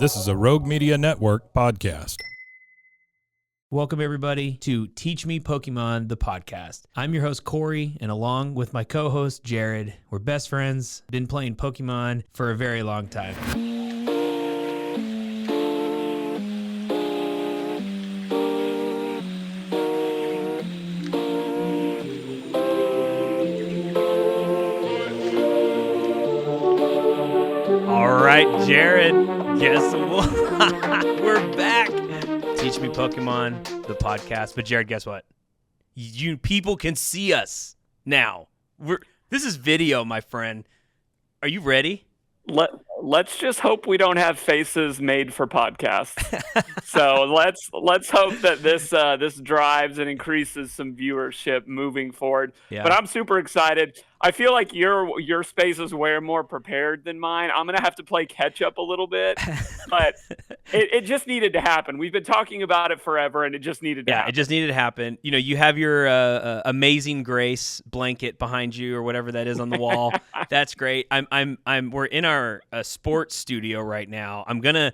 This is a Rogue Media Network podcast. Welcome, everybody, to Teach Me Pokemon, the podcast. I'm your host, Cory, and along with my co-host, Jared, we're best friends, been playing Pokemon for a very long time. All right, Jared, guess what? We're back. Teach Me Pokemon, the podcast. But Jared, guess what? You people can see us now. This is video, my friend. Are you ready? Let's just hope we don't have faces made for podcasts. So let's hope that this drives and increases some viewership moving forward. Yeah. But I'm super excited. I feel like your space is way more prepared than mine. I'm gonna have to play catch up a little bit, but it just needed to happen. We've been talking about it forever, and it just needed to happen. Yeah, it just needed to happen. You know, you have your Amazing Grace blanket behind you, or whatever that is on the wall. That's great. We're in our sports studio right now. I'm gonna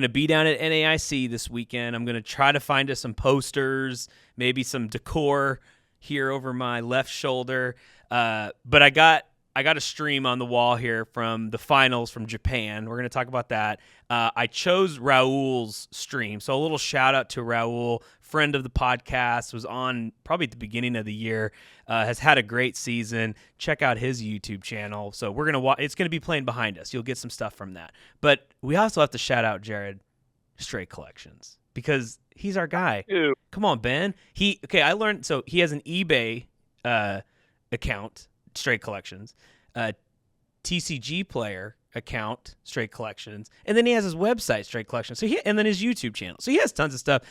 be down at NAIC this weekend. I'm gonna try to find us some posters, maybe some decor here over my left shoulder. But I got a stream on the wall here from the finals from Japan. We're going to talk about that. I chose Raul's stream. So a little shout out to Raul, friend of the podcast, was on probably at the beginning of the year, has had a great season. Check out his YouTube channel. So we're going to it's going to be playing behind us. You'll get some stuff from that. But we also have to shout out Jared Stray Collections because he's our guy. Ew. Come on, Ben. I learned, so he has an eBay account, Stray Collections, TCG Player account, Stray Collections, and then he has his website, Stray Collections. And then his YouTube channel. So he has tons of stuff.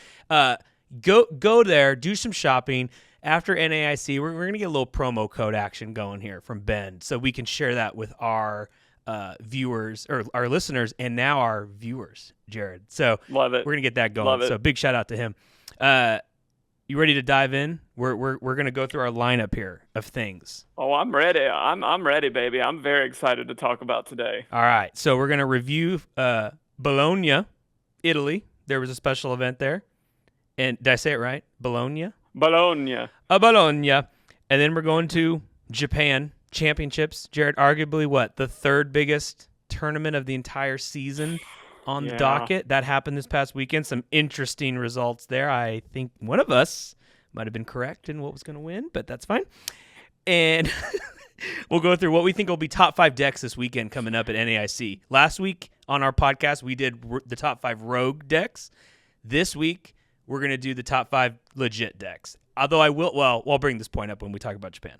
Go there, do some shopping. After NAIC, we're going to get a little promo code action going here from Ben, so we can share that with our viewers or our listeners, and now our viewers, Jared. So Love it. We're gonna get that going. Love it. So big shout out to him. You ready to dive in? We're gonna go through our lineup here of things. Oh, I'm ready. I'm ready, baby. I'm very excited to talk about today. All right. So we're gonna review Bologna, Italy. There was a special event there, and did I say it right? Bologna. Bologna. Bologna, and then we're going to Japan Championships. Jared, arguably the third biggest tournament of the entire season on the docket. That happened this past weekend. Some interesting results there. I think one of us might have been correct in what was going to win, but that's fine. And we'll go through what we think will be top 5 decks this weekend coming up at NAIC. Last week on our podcast, we did the top 5 rogue decks. This week, we're going to do the top 5 legit decks. Although I'll bring this point up when we talk about Japan.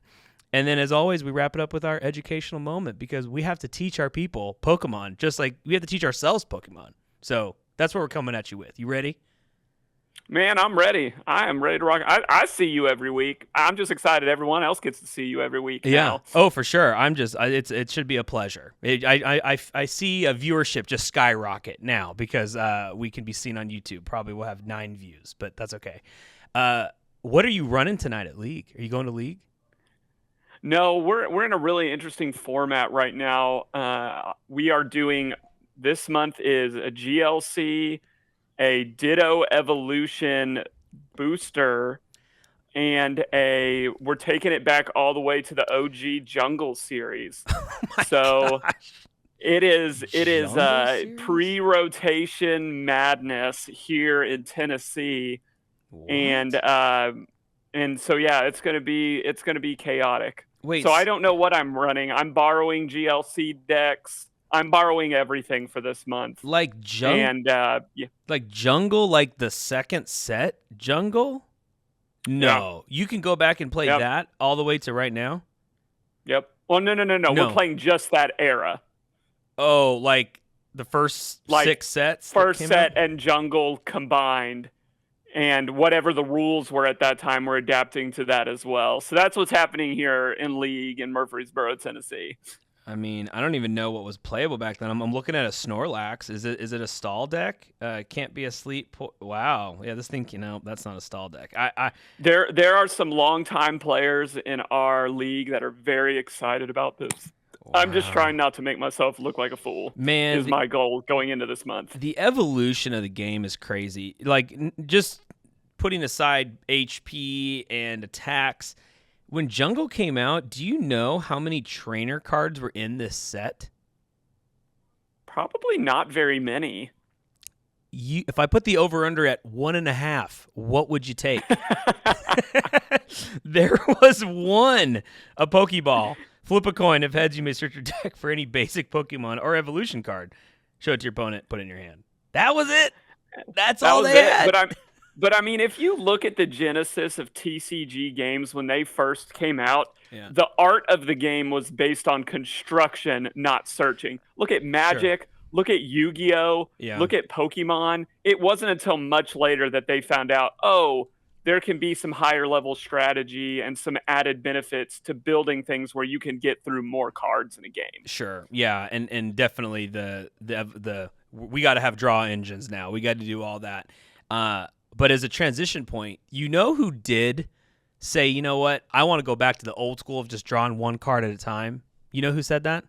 And then, as always, we wrap it up with our educational moment because we have to teach our people Pokemon, just like we have to teach ourselves Pokemon. So that's what we're coming at you with. You ready? Man, I'm ready. I am ready to rock. I see you every week. I'm just excited everyone else gets to see you every week now. Oh, for sure. It should be a pleasure. I see a viewership just skyrocket now because we can be seen on YouTube. Probably we'll have 9 views, but that's okay. What are you running tonight at League? Are you going to League? No, we're in a really interesting format right now. We are doing, this month is a GLC, a Ditto Evolution booster, and we're taking it back all the way to the OG Jungle series. Gosh. It is Series? pre-rotation madness here in Tennessee. What? And so it's gonna be chaotic. Wait, so I don't know what I'm running. I'm borrowing GLC decks. I'm borrowing everything for this month. like like Jungle, like the second set Jungle? No, you can go back and play that all the way to right now. Yep. Well, no. We're playing just that era. Oh, like the first 6 sets. First set and Jungle combined. And whatever the rules were at that time, we're adapting to that as well. So that's what's happening here in League in Murfreesboro, Tennessee. I mean, I don't even know what was playable back then. I'm looking at a Snorlax. Is it a stall deck? Can't be a sleep. Wow. Yeah, this thing, that's not a stall deck. There are some longtime players in our league that are very excited about this I'm just trying not to make myself look like a fool. Man, is my goal going into this month. The evolution of the game is crazy. Like, just putting aside HP and attacks, when Jungle came out, do you know how many trainer cards were in this set? Probably not very many. If I put the over-under at 1.5, what would you take? There was one, a Pokeball. Flip a coin. If heads, you may search your deck for any basic Pokemon or evolution card. Show it to your opponent. Put it in your hand. That was it. That's all they had. But I mean, if you look at the genesis of TCG games when they first came out, the art of the game was based on construction, not searching. Look at Magic. Sure. Look at Yu-Gi-Oh! Look at Pokemon. It wasn't until much later that they found out, there can be some higher level strategy and some added benefits to building things where you can get through more cards in a game. Sure. Yeah. And definitely the we got to have draw engines now. We got to do all that. But as a transition point, you know who did say, you know what? I want to go back to the old school of just drawing one card at a time. You know who said that?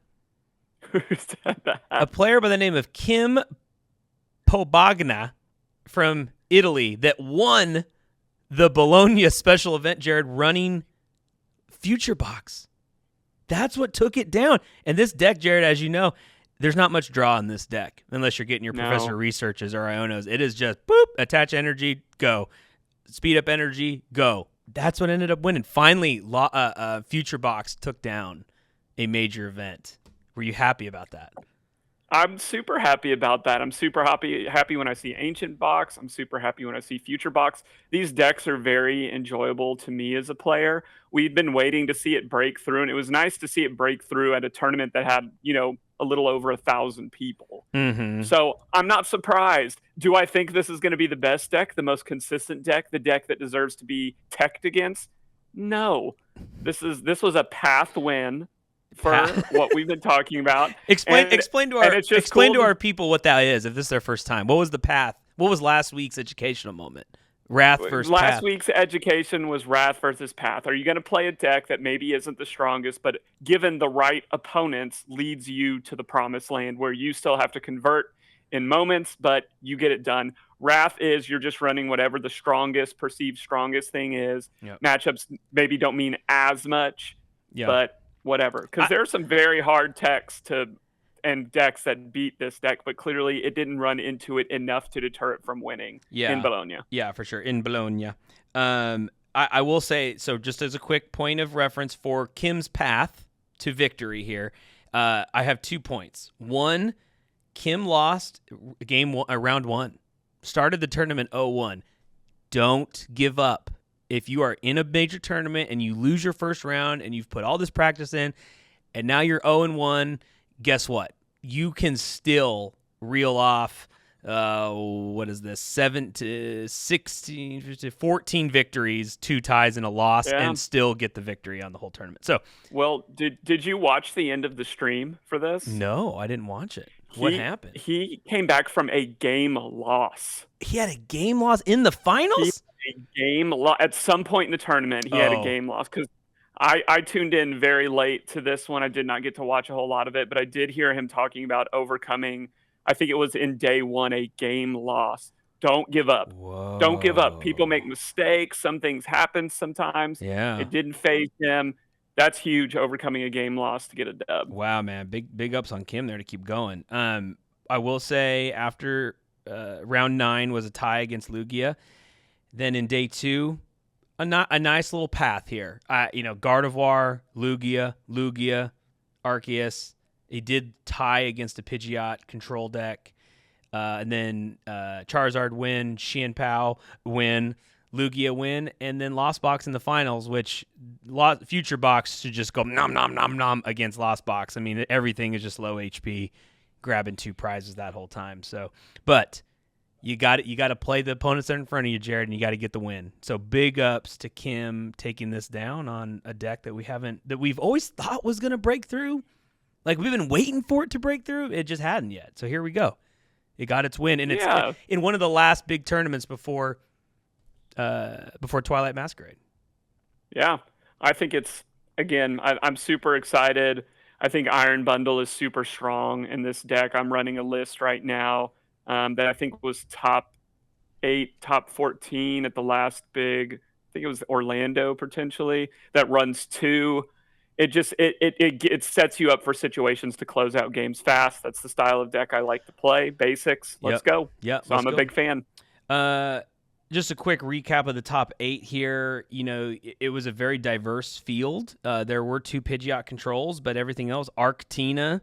Who said that? A player by the name of Kim Pobagna from Italy that won the Bologna special event, Jared, running Future Box. That's what took it down. And this deck, Jared, as you know, there's not much draw in this deck unless you're getting your Professor Researches or Ionos. It is just, boop, attach energy, go. Speed up energy, go. That's what ended up winning. Finally, Future Box took down a major event. Were you happy about that? I'm super happy about that. I'm super happy when I see Ancient Box. I'm super happy when I see Future Box. These decks are very enjoyable to me as a player. We've been waiting to see it break through, and it was nice to see it break through at a tournament that had, a little over 1,000 people. Mm-hmm. So I'm not surprised. Do I think this is going to be the best deck, the most consistent deck, the deck that deserves to be teched against? No. This was a path win for what we've been talking about. Explain to our people what that is if this is their first time. What was the path? What was last week's educational moment? Wrath versus Path. Last week's education was Wrath versus Path. Are you going to play a deck that maybe isn't the strongest, but given the right opponents, leads you to the promised land where you still have to convert in moments, but you get it done? Wrath is you're just running whatever the perceived strongest thing is. Yep. Matchups maybe don't mean as much, but whatever. Because there are some very hard and decks that beat this deck, but clearly it didn't run into it enough to deter it from winning in Bologna. Yeah, for sure. In Bologna. I will say, so just as a quick point of reference for Kim's path to victory here, I have 2 points. One, Kim lost round 1. Started the tournament 0-1. Don't give up. If you are in a major tournament and you lose your first round and you've put all this practice in and now you're 0-1, guess what? You can still reel off, 7 to 16 to 14 victories, 2 ties and a loss, and still get the victory on the whole tournament. So, well, did you watch the end of the stream for this? No, I didn't watch it. What happened? He came back from a game loss. He had a game loss in the finals? At some point in the tournament, he had a game loss because I tuned in very late to this one. I did not get to watch a whole lot of it, but I did hear him talking about overcoming, I think it was in day 1, a game loss. Don't give up. Whoa. Don't give up. People make mistakes. Some things happen sometimes. Yeah. It didn't faze him. That's huge, overcoming a game loss to get a dub. Wow, man. Big ups on Kim there to keep going. I will say after round 9 was a tie against Lugia. Then in day 2, a nice little path here. Gardevoir, Lugia, Arceus. He did tie against a Pidgeot control deck. And then Charizard win, Xianpao win, Lugia win, and then Lost Box in the finals, which Future Box should just go nom nom nom nom against Lost Box. I mean, everything is just low HP, grabbing 2 prizes that whole time. So, but you got to play the opponents that are in front of you, Jared, and you got to get the win. So big ups to Kim taking this down on a deck that we've always thought was going to break through. Like, we've been waiting for it to break through. It just hadn't yet. So here we go. It got its win, and it's in one of the last big tournaments before Twilight Masquerade. Yeah, I think it's, again, I'm super excited. I think Iron Bundle is super strong in this deck. I'm running a list right now that I think was top 8, top 14 at the last big. I think it was Orlando potentially that runs 2. It sets you up for situations to close out games fast. That's the style of deck I like to play. Basics. Let's go. Yep. So I'm a big fan. Just a quick recap of the top 8 here. You know, it was a very diverse field. There were 2 Pidgeot controls, but everything else, Arctina,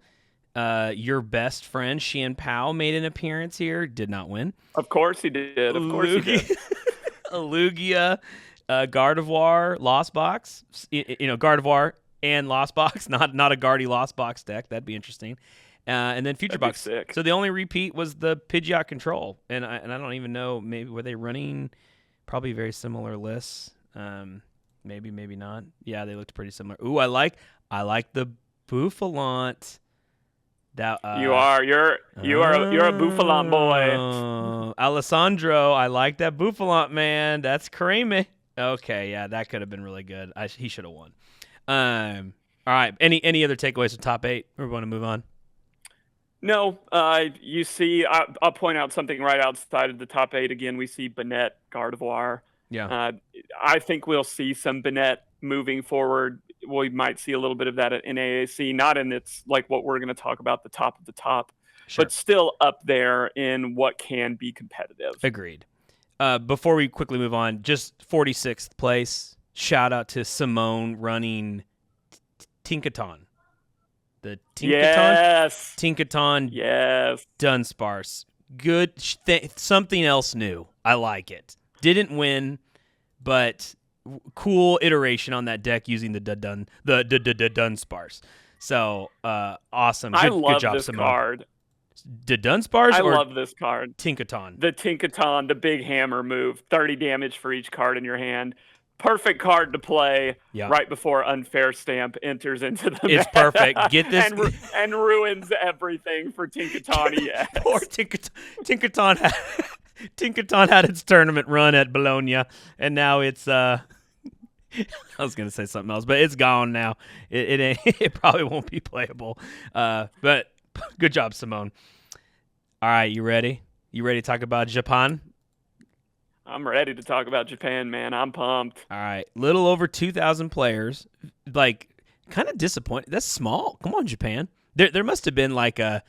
your best friend, Xian Pao, made an appearance here. Did not win. Of course he did. Of course he did. Lugia, Gardevoir, Lost Box. You know, Gardevoir and Lost Box, not a Guardy Lost Box deck. That'd be interesting. And then Future Box. Sick. So the only repeat was the Pidgeot control, and I don't even know. Maybe were they running probably very similar lists? Maybe not. Yeah, they looked pretty similar. Ooh, I like the Bouffalant. That you're a Bouffalant boy. Alessandro, I like that Bouffalant, man. That's creamy. Okay, yeah, that could have been really good. He should have won. All right. Any other takeaways from top 8? Or we want to move on? No, you see, I'll point out something right outside of the top 8 again. We see Bennett, Gardevoir. Yeah. I think we'll see some Bennett moving forward. We might see a little bit of that at NAIC, not in its like what we're going to talk about, the top of the top, Sure. but still up there in what can be competitive. Agreed. Before we quickly move on, just 46th place. Shout out to Simone running Tinkaton. The Tinkaton? Yes. Tinkaton. Yes. Dunsparce. Good. Something else new. I like it. Didn't win, but cool iteration on that deck using the Dunsparce. So awesome. I love good job, this Simone. card. Dunsparce I or love this card. Tinkaton? The Tinkaton, the big hammer move, 30 damage for each card in your hand. Perfect card to play right before Unfair Stamp enters into the It's meta perfect. Get this and ruins everything for Tinkaton. Yes. Poor Tinkaton. Tinkaton had its tournament run at Bologna, and now it's I was gonna say something else, but it's gone now. It probably won't be playable. But good job, Simone. All right, you ready? You ready to talk about Japan? I'm ready to talk about Japan, man. I'm pumped. All right. Little over 2,000 players. Like, kind of disappointed. That's small. Come on, Japan. There must have been like a...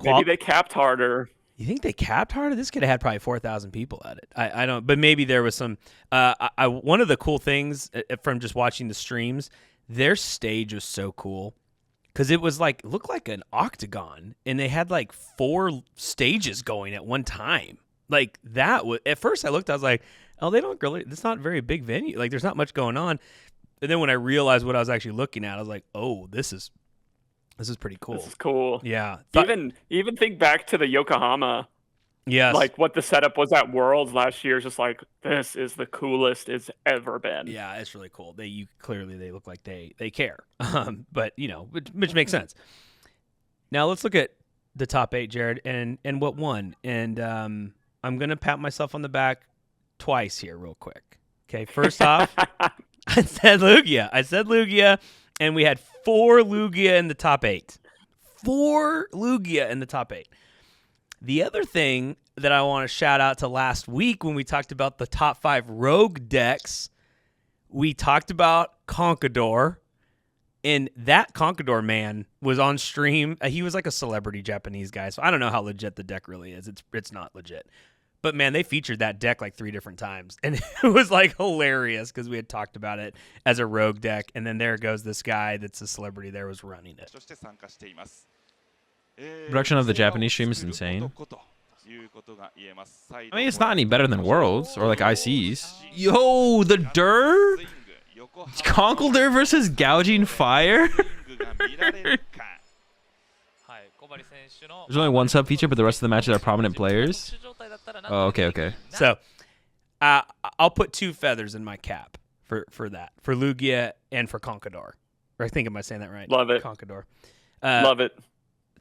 Maybe they capped harder. You think they capped harder? This could have had probably 4,000 people at it. I don't... But maybe there was some... one of the cool things from just watching the streams, their stage was so cool. Because it was like... looked like an octagon. And they had like 4 stages going at one time. Like that was at first I looked, I was like, oh, they don't really, it's not a very big venue. Like there's not much going on. And then when I realized what I was actually looking at, I was like, oh, this is pretty cool. This is cool. Yeah. Even think back to the Yokohama. Yes. Like what the setup was at Worlds last year. Just like, this is the coolest it's ever been. Yeah, it's really cool. They look like they care. But you know, which makes sense. Now let's look at the top 8, Jared, and what won. And I'm going to pat myself on the back twice here real quick. Okay, first off, I said Lugia, and we had 4 Lugia in the top 8. 4 Lugia in the top 8. The other thing that I want to shout out to last week when we talked about the top 5 rogue decks, we talked about Conquador, and that Conquador man was on stream. He was like a celebrity Japanese guy, so I don't know how legit the deck really is. It's not legit. But, man, they featured that deck like 3 different times, and it was, like, hilarious because we had talked about it as a rogue deck, and then there goes this guy that's a celebrity there was running it. Production of the Japanese stream is insane. I mean, it's not any better than Worlds or, like, ICs. Yo, the Dur? Conkeldurr versus Gouging Fire? There's only one sub feature, but the rest of the matches are prominent players. Oh, okay. So, I'll put 2 feathers in my cap for that, for Lugia and for Conquador. Or I think, am I saying that right? Love it. Conquador. Love it.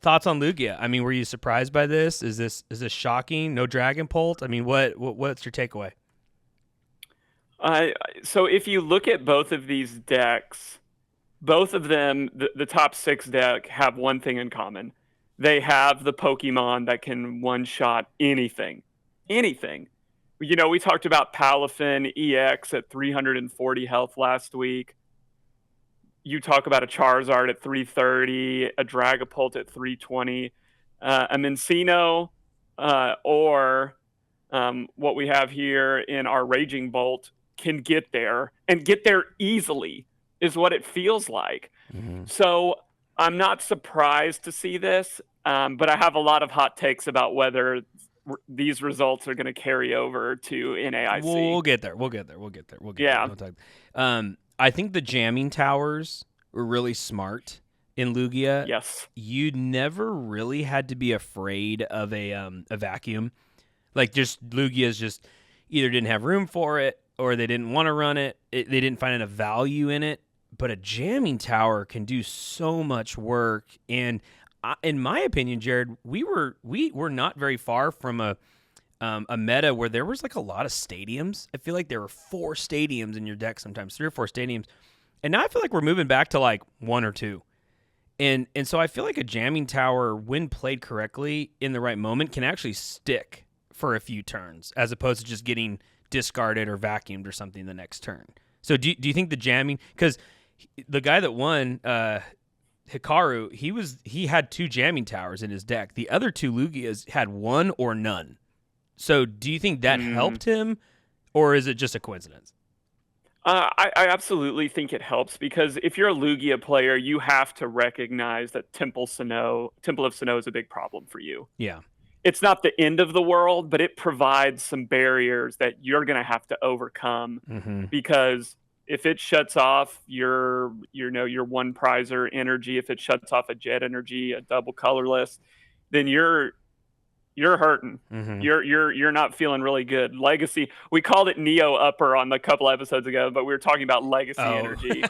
Thoughts on Lugia? I mean, were you surprised by this? Is this shocking? No Dragon Bolt? I mean, what's your takeaway? So if you look at both of these decks, both of them, the top 6 deck, have one thing in common. They have the Pokemon that can one-shot anything. Anything. You know, we talked about Palafin EX at 340 health last week. You talk about a Charizard at 330, a Dragapult at 320, a Mincino, or what we have here in our Raging Bolt can get there and get there easily is what it feels like. Mm-hmm. So I'm not surprised to see this, but I have a lot of hot takes about whether these results are going to carry over to NAIC. We'll get there. Yeah. I think the jamming towers were really smart in Lugia. Yes. You never really had to be afraid of a vacuum. Like, just Lugia's just either didn't have room for it or they didn't want to run it. They didn't find enough value in it. But a jamming tower can do so much work. And in my opinion, Jared, we were not very far from a meta where there was like a lot of stadiums. I feel like there were 4 stadiums in your deck sometimes, 3 or 4 stadiums. And now I feel like we're moving back to like 1 or 2. And so I feel like a jamming tower, when played correctly in the right moment, can actually stick for a few turns as opposed to just getting discarded or vacuumed or something the next turn. So do you think the jamming, because the guy that won, Hikaru, he had 2 jamming towers in his deck. The other 2 Lugias had 1 or none. So do you think that helped him, or is it just a coincidence? I absolutely think it helps, because if you're a Lugia player, you have to recognize that Temple of Sinnoh is a big problem for you. Yeah. It's not the end of the world, but it provides some barriers that you're going to have to overcome, because if it shuts off your one prizer energy, if it shuts off a jet energy, a double colorless, then you're hurting. You're not feeling really good. Legacy, we called it Neo Upper on a couple episodes ago, but we were talking about Legacy energy.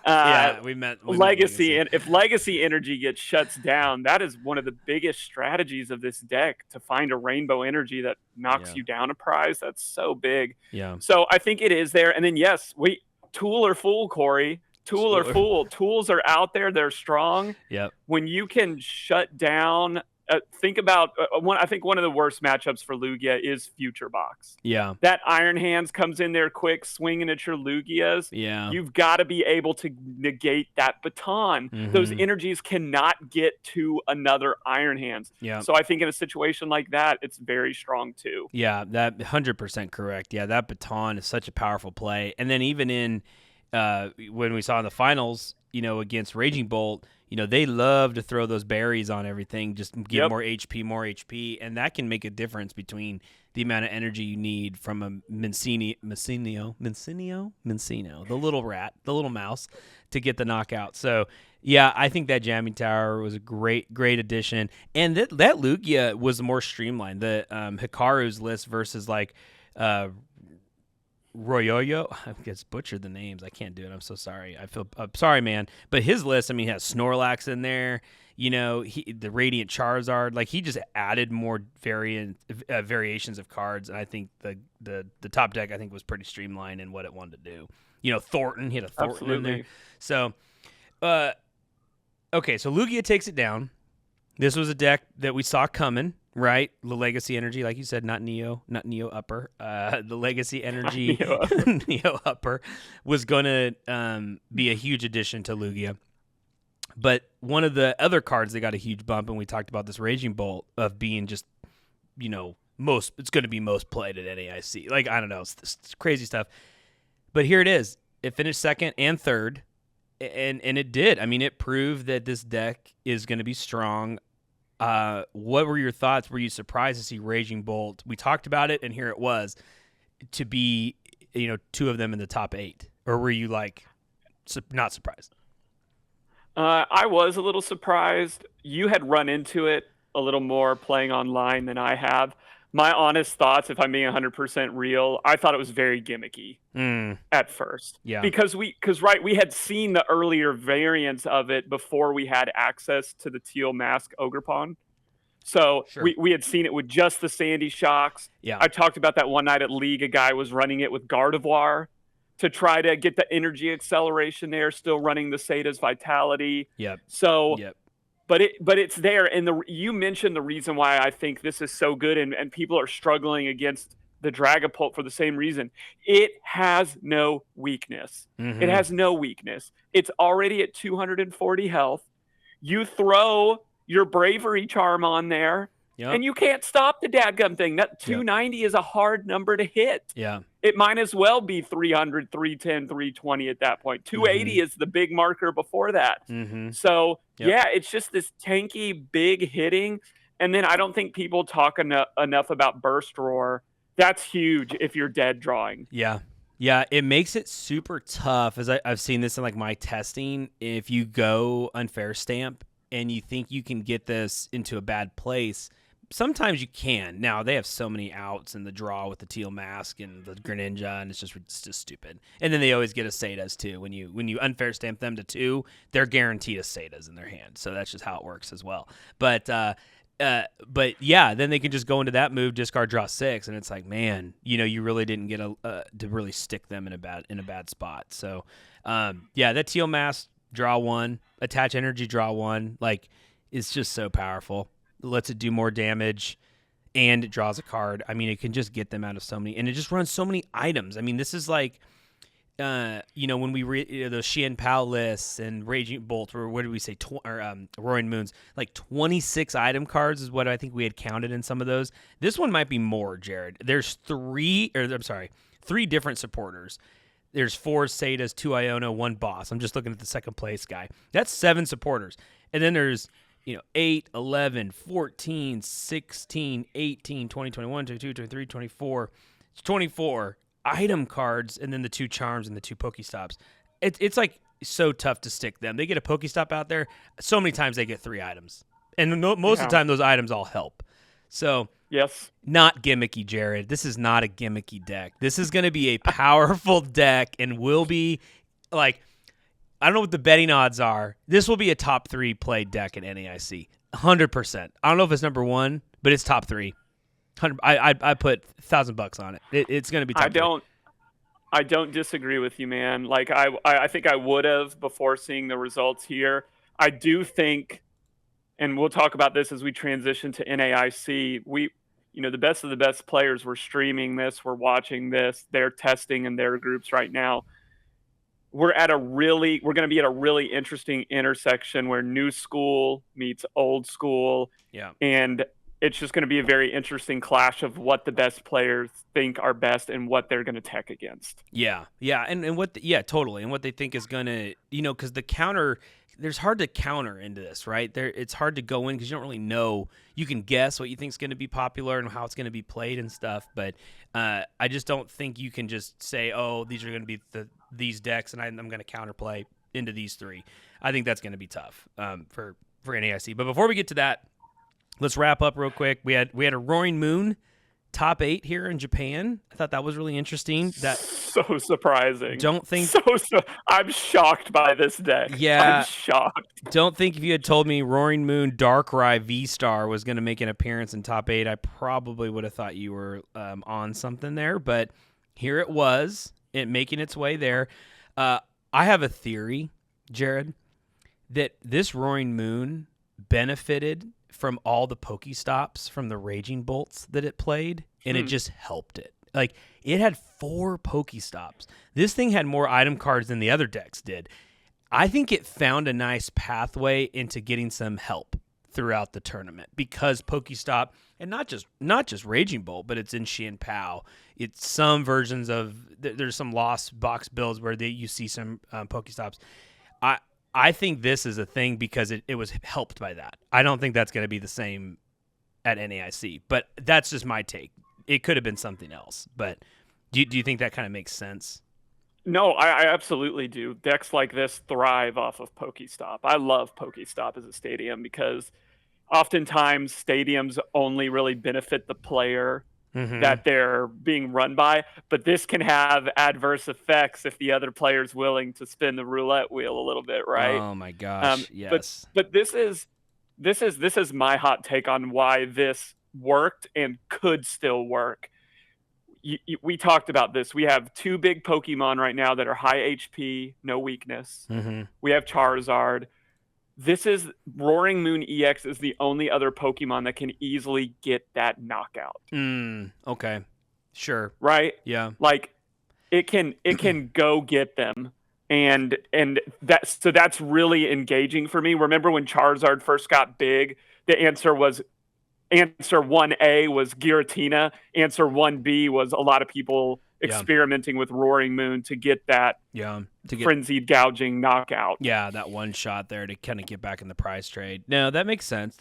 Yeah, we meant Legacy. And if Legacy energy gets shuts down, that is one of the biggest strategies of this deck, to find a rainbow energy that knocks you down a prize. That's so big. Yeah. So I think it is there. And then yes, tool or fool, Corey. Tool or fool. Tools are out there. They're strong. Yep. When you can shut down. Think about I think one of the worst matchups for Lugia is Future Box. Yeah. That Iron Hands comes in there quick, swinging at your Lugias. Yeah. You've got to be able to negate that baton. Those energies cannot get to another Iron Hands. Yeah. So I think in a situation like that, it's very strong too. Yeah, that 100% correct. Yeah, that baton is such a powerful play. And then even in when we saw in the finals, against Raging Bolt, they love to throw those berries on everything, just give more HP, and that can make a difference between the amount of energy you need from a Mincino, the little rat, the little mouse, to get the knockout. So, yeah, I think that jamming tower was a great addition, and that Lugia was more streamlined. The Hikaru's list versus like Royoyo, I guess butchered the names. I can't do it. I'm so sorry. I'm sorry, man. But his list, he has Snorlax in there. The Radiant Charizard. Like, he just added more variations of cards, and I think the top deck, I think, was pretty streamlined in what it wanted to do. Thornton, he had a Thornton in there. So, okay, so Lugia takes it down. This was a deck that we saw coming. Right, the Legacy energy, like you said, not Neo Upper. The Legacy energy, Neo Upper, was going to be a huge addition to Lugia. But one of the other cards that got a huge bump, and we talked about this Raging Bolt of being just, it's going to be most played at NAIC. Like, I don't know, it's crazy stuff. But here it is. It finished second and third, and it did. It proved that this deck is going to be strong. What were your thoughts? Were you surprised to see Raging Bolt? We talked about it, and here it was, to be, 2 of them in the top 8. Or were you not surprised? I was a little surprised. You had run into it a little more playing online than I have. My honest thoughts, if I'm being 100% real, I thought it was very gimmicky at first. Yeah. Because we had seen the earlier variants of it before we had access to the Teal Mask Ogerpon. So sure. we had seen it with just the Sandy Shocks. Yeah. I talked about that one night at League, a guy was running it with Gardevoir. to try to get the energy acceleration there, still running the Sata's Vitality. Yep. So, Yep. but it's there. And you mentioned the reason why I think this is so good and people are struggling against the Dragapult for the same reason. It has no weakness. Mm-hmm. It has no weakness. It's already at 240 health. You throw your Bravery Charm on there, and you can't stop the dadgum thing. That 290 is a hard number to hit. Yeah. It might as well be 300, 310, 320 at that point. 280 is the big marker before that. Mm-hmm. So, yeah, it's just this tanky, big hitting. And then I don't think people talk enough about Burst Roar. That's huge if you're dead drawing. Yeah. Yeah, it makes it super tough, as I've seen this in like my testing. If you go Unfair Stamp and you think you can get this into a bad place, sometimes you can. Now, they have so many outs in the draw with the Teal Mask and the Greninja, and it's just stupid. And then they always get a Satas too. When you Unfair Stamp them to 2, they're guaranteed a Satas in their hand. So that's just how it works as well. But yeah, then they can just go into that move, discard, draw 6, and it's like, man, you really didn't get to really stick them in a bad spot. So, yeah, that Teal Mask, draw 1, attach energy, draw 1, like, it's just so powerful. It lets it do more damage, and it draws a card. I mean, it can just get them out of so many, and it just runs so many items. I mean, this is like, when we read those Xian Pao lists and Raging Bolt, or what did we say, Roaring Moons, like 26 item cards is what I think we had counted in some of those. This one might be more, Jared. There's 3 different supporters. There's 4 Satas, 2 Iono, 1 Boss. I'm just looking at the second place guy. That's 7 supporters. And then there's 8, 11, 14, 16, 18, 20, 21, 22, 23, 24, 24 item cards, and then the 2 charms and the 2 Pokestops. It's like so tough to stick them. They get a Pokestop out there. So many times they get 3 items. And most of the time those items all help. So, yes, not gimmicky, Jared. This is not a gimmicky deck. This is going to be a powerful deck and will be like, I don't know what the betting odds are. This will be a top 3 played deck at NAIC. 100%. I don't know if it's number 1, but it's top 3. I put $1,000 on it. It's going to be top 3. I don't disagree with you, man. Like I think I would have before seeing the results here. I do think, and we'll talk about this as we transition to NAIC. The best of the best players were streaming this, we're watching this, they're testing in their groups right now. We're going to be at a really interesting intersection where new school meets old school. Yeah. And it's just going to be a very interesting clash of what the best players think are best and what they're going to tech against. Yeah. Yeah. And totally. And what they think is going to, because the counter, there's hard to counter into this, right? It's hard to go in because you don't really know. You can guess what you think is going to be popular and how it's going to be played and stuff. But I just don't think you can just say, oh, these are going to be these decks and I'm going to counterplay into these 3. I think that's going to be tough for NAIC. But before we get to that, let's wrap up real quick. We had a Roaring Moon top 8 here in Japan. I thought that was really interesting. That so surprising. Don't think I'm shocked by this deck. Yeah, I'm shocked. Don't think if you had told me Roaring Moon Darkrai V-Star was going to make an appearance in top 8, I probably would have thought you were on something there. But here it was, making its way there. I have a theory, Jared, that this Roaring Moon benefited from all the Pokestops from the Raging Bolts that it played, and it just helped it. Like, it had 4 Pokestops. This thing had more item cards than the other decks did. I think it found a nice pathway into getting some help throughout the tournament because Pokestop, and not just Raging Bolt, but it's in Xian Pao. It's some versions of there's some lost box builds where you see some Pokestops. I think this is a thing because it was helped by that. I don't think that's going to be the same at NAIC, but that's just my take. It could have been something else, but do you think that kind of makes sense? No, I absolutely do. Decks like this thrive off of Pokestop. I love Pokestop as a stadium because oftentimes stadiums only really benefit the player that they're being run by, but this can have adverse effects if the other player's willing to spin the roulette wheel a little bit, right? Oh my gosh, yes. But this is my hot take on why this worked and could still work. we talked about this. We have 2 big Pokemon right now that are high HP, no weakness. Mm-hmm. We have Charizard. This is Roaring Moon EX is the only other Pokemon that can easily get that knockout. Okay. Sure. Right? Yeah. Like it can go get them. And that's really engaging for me. Remember when Charizard first got big, the answer 1A was Giratina. Answer 1B was a lot of people experimenting with Roaring Moon to get that frenzied gouging knockout. Yeah, that one shot there to kind of get back in the prize trade. No, that makes sense.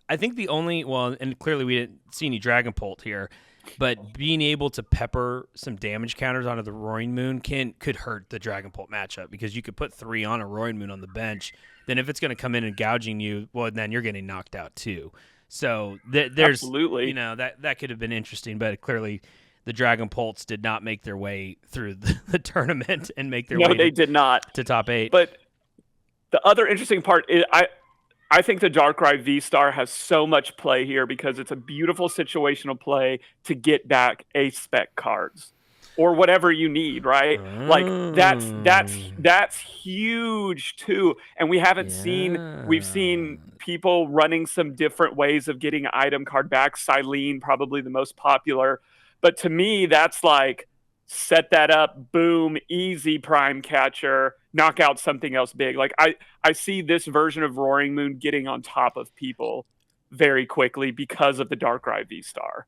I think the only, and clearly we didn't see any Dragonpult here, but being able to pepper some damage counters onto the Roaring Moon could hurt the Dragonpult matchup, because you could put 3 on a Roaring Moon on the bench. Then if it's going to come in and gouging you, well, then you're getting knocked out too. So there's absolutely, that could have been interesting, but clearly the Dragonpults did not make their way through the tournament and make their way. No, they did not to top 8. But the other interesting part is I think the Darkrai V-Star has so much play here because it's a beautiful situational play to get back A-spec cards or whatever you need, right? Like that's huge too. And we haven't we've seen people running some different ways of getting item card back. Silene, probably the most popular. But to me, that's like, set that up, boom, easy prime catcher, knock out something else big. Like I see this version of Roaring Moon getting on top of people very quickly because of the Darkrai V-Star.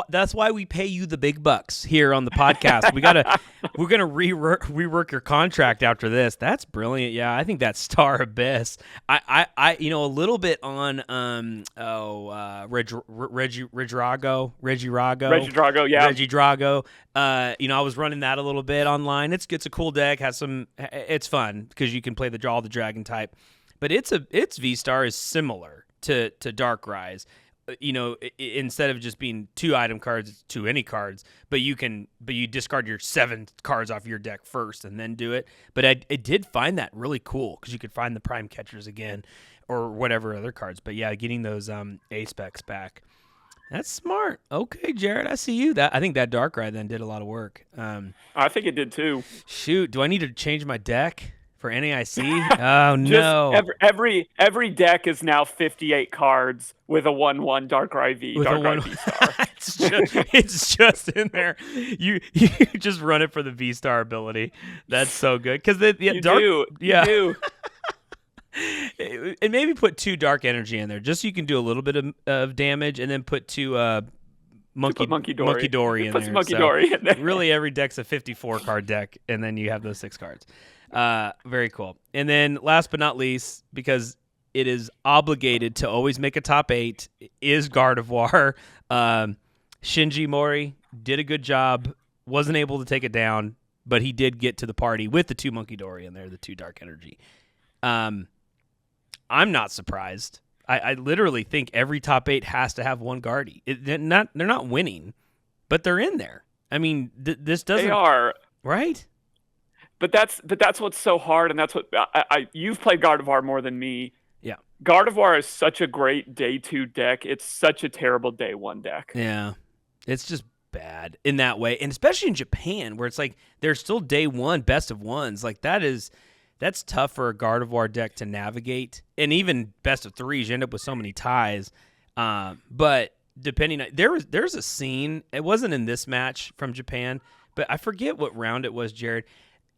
That's why we pay you the big bucks here on the podcast. we're gonna rework your contract after this. That's brilliant. Yeah, I think that's Star Abyss. I a little bit on Regidrago, yeah. Regidrago. I was running that a little bit online. It's a cool deck, it's fun because you can play all the dragon type. But its V-Star is similar to Darkrai's. Instead of just being 2 item cards, it's 2 any cards. But you discard your 7 cards off your deck first and then do it. But I did find that really cool because you could find the prime catchers again or whatever other cards. But yeah, getting those A-specs back. That's smart. Okay, Jared, I see you. I think that Darkrai then did a lot of work. I think it did too. Shoot, do I need to change my deck for NAIC? Oh no! Every deck is now 58 cards with a 1/1 Darkrai V. Darkrai V-Star. it's just in there. You just run it for the V-Star ability. That's so good because you do. And maybe put 2 dark energy in there just so you can do a little bit of damage, and then put 2 Monkey Dory in there. Monkey Dory in there. Really, every deck's a 54 card deck, and then you have those 6 cards. Very cool. And then last but not least, because it is obligated to always make a top 8, is Gardevoir. Shinji Mori did a good job. Wasn't able to take it down, but he did get to the party with the 2 Monkey Dory in there, the 2 dark energy. I'm not surprised. I literally think every top 8 has to have 1 Guardy. They're not winning, but they're in there. I mean, this doesn't. They are, right. But that's what's so hard, and that's what you've played Gardevoir more than me. Yeah, Gardevoir is such a great day 2 deck. It's such a terrible day 1 deck. Yeah, it's just bad in that way, and especially in Japan, where it's like there's still day 1 best of ones. Like that's tough for a Gardevoir deck to navigate, and even best of 3s, you end up with so many ties. But depending, there's a scene. It wasn't in this match from Japan, but I forget what round it was, Jared.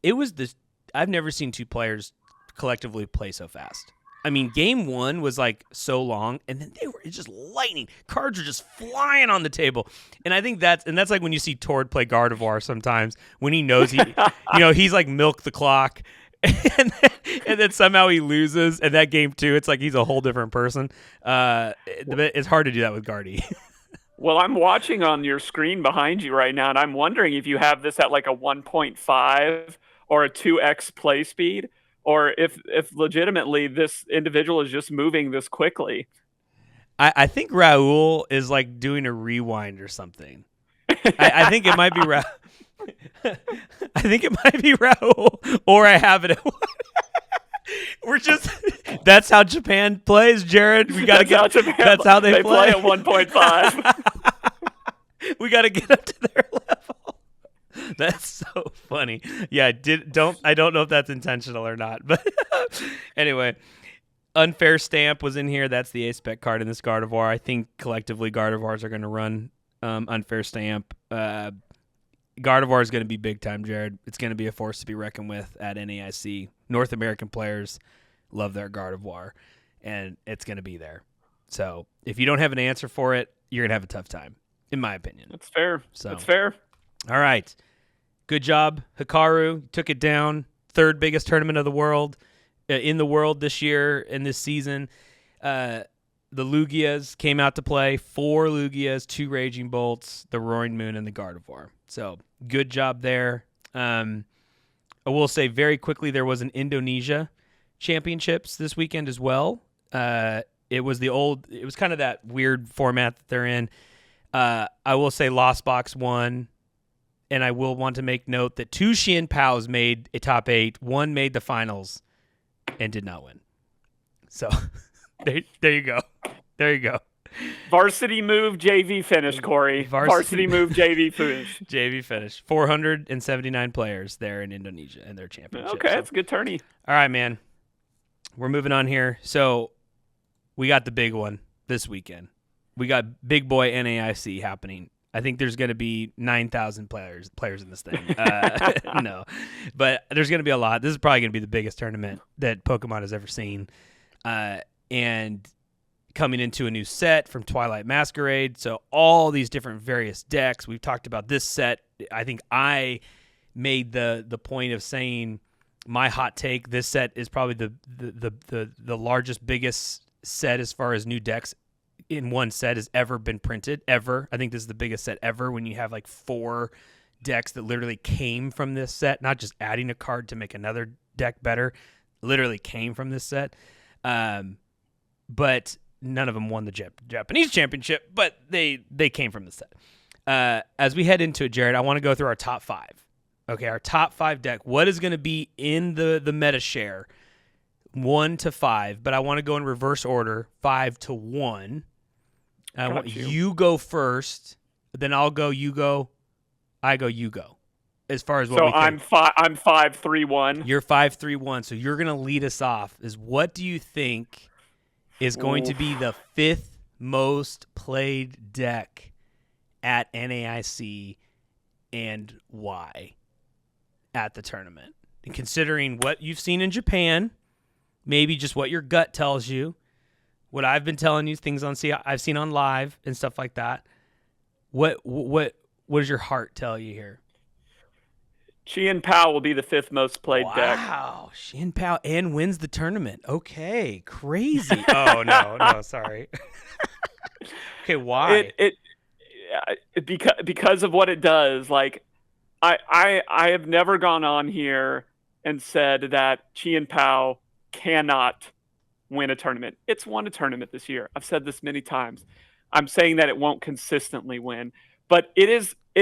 It was this. I've never seen 2 players collectively play so fast. I mean, game 1 was like so long, and then it's just lightning. Cards are just flying on the table, and I think that's like when you see Tord play Gardevoir sometimes when he knows he's like milk the clock, and then somehow he loses, and that game 2, it's like he's a whole different person. It's hard to do that with Guardy. Well, I'm watching on your screen behind you right now, and I'm wondering if you have this at like a 1.5 or a 2x play speed, or if legitimately this individual is just moving this quickly. I think Raul is like doing a rewind or something. I think it might be I think it might be Raul, or I have it at that's how Japan plays, Jared. We got to get. That's how they play at 1.5. We got to get up to their level. That's so funny. Yeah, I don't know if that's intentional or not, but anyway, Unfair Stamp was in here. That's the A-Spec card in this Gardevoir. I think collectively Gardevoirs are going to run Unfair Stamp. Gardevoir is going to be big time, Jared. It's going to be a force to be reckoned with at NAIC. North American players love their Gardevoir, and it's going to be there. So if you don't have an answer for it, you're going to have a tough time, in my opinion. That's fair. So, That's fair. All right. Good job, Hikaru. Took it down. Third biggest tournament of the world, in the world this year and this season. The Lugias came out to play. 4 Lugias, 2 Raging Bolts, the Roaring Moon, and the Gardevoir. So good job there. I will say very quickly there was an Indonesia Championships this weekend as well. It was kind of that weird format that they're in. I will say Lost Box won, and I will want to make note that 2 Xian Paos made a top 8. 1 made the finals and did not win. So there you go. There you go. Varsity move, JV finish, Corey. Varsity move, JV finish. JV finish. 479 players there in Indonesia and their championship. Okay, that's a good tourney. All right, man. We're moving on here. So we got the big one this weekend. We got big boy NAIC happening. I think there's going to be 9,000 players in this thing. No, but there's going to be a lot. This is probably going to be the biggest tournament that Pokemon has ever seen. And coming into a new set from Twilight Masquerade. So all these different various decks. We've talked about this set. I think I made the point of saying my hot take, this set is probably the largest, biggest set as far as new decks in one set has ever been printed, ever. I think this is the biggest set ever when you have like 4 decks that literally came from this set, not just adding a card to make another deck better, literally came from this set. But none of them won the Japanese championship, but they came from the set. As we head into it, Jared, I want to go through our top 5. Okay, our top 5 deck. What is going to be in the meta share? 1 to 5, but I want to go in reverse order, 5 to 1. I want you go first, then I'll go, you go, I go, you go. As far as what we think. So I'm 5-3-1. You're 5-3-1, so you're going to lead us off. What do you think is going to be the 5th most played deck at NAIC and why at the tournament? And considering what you've seen in Japan, maybe just what your gut tells you, what I've been telling you, things I've seen on live and stuff like that. What does your heart tell you here? Xian Pao will be the 5th most played deck. Wow, Xian Pao and wins the tournament. Okay, crazy. Oh no, sorry. Okay, why? Because of what it does. Like, I have never gone on here and said that Xian Pao cannot win a tournament. It's won a tournament this year. I've said this many times. I'm saying that it won't consistently win, but it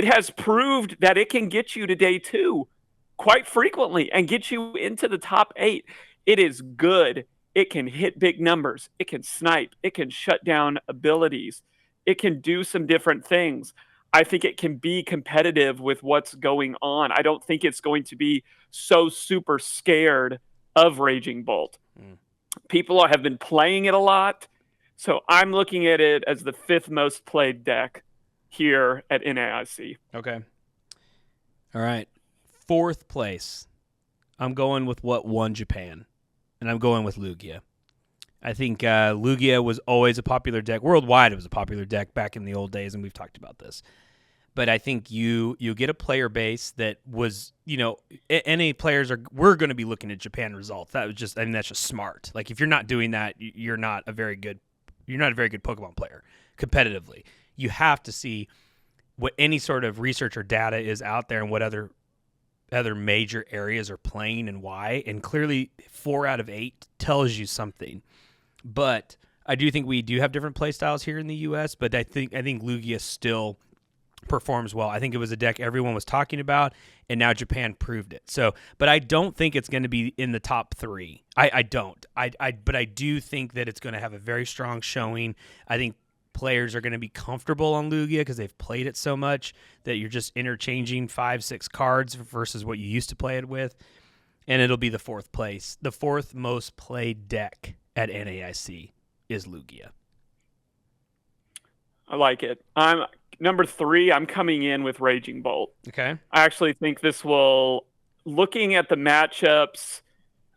has proved that it can get you to day 2 quite frequently and get you into the top 8. It is good. It can hit big numbers. It can snipe. It can shut down abilities. It can do some different things. I think it can be competitive with what's going on. I don't think it's going to be so super scared of Raging Bolt. People have been playing it a lot, so I'm looking at it as the 5th most played deck here at NAIC. Okay. All right. 4th place. I'm going with what won Japan, and I'm going with Lugia. I think Lugia was always a popular deck. Worldwide, it was a popular deck back in the old days, and we've talked about this. But I think you get a player base that was, NA players we're going to be looking at Japan results. That's just smart. Like, if you're not doing that, you're not a very good Pokemon player competitively. You have to see what any sort of research or data is out there and what other major areas are playing and why. And clearly 4 out of 8 tells you something. But I do think we do have different play styles here in the US, but I think Lugia still performs well. I think it was a deck everyone was talking about, and now Japan proved it. So, but I don't think it's going to be in the top 3. I don't. But I do think that it's going to have a very strong showing. I think players are going to be comfortable on Lugia because they've played it so much that you're just interchanging 5-6 cards versus what you used to play it with. And it'll be the fourth place. The fourth most played deck at NAIC is Lugia. I like it. I'm number 3. I'm coming in with Raging Bolt. Okay. I actually think this will, looking at the matchups,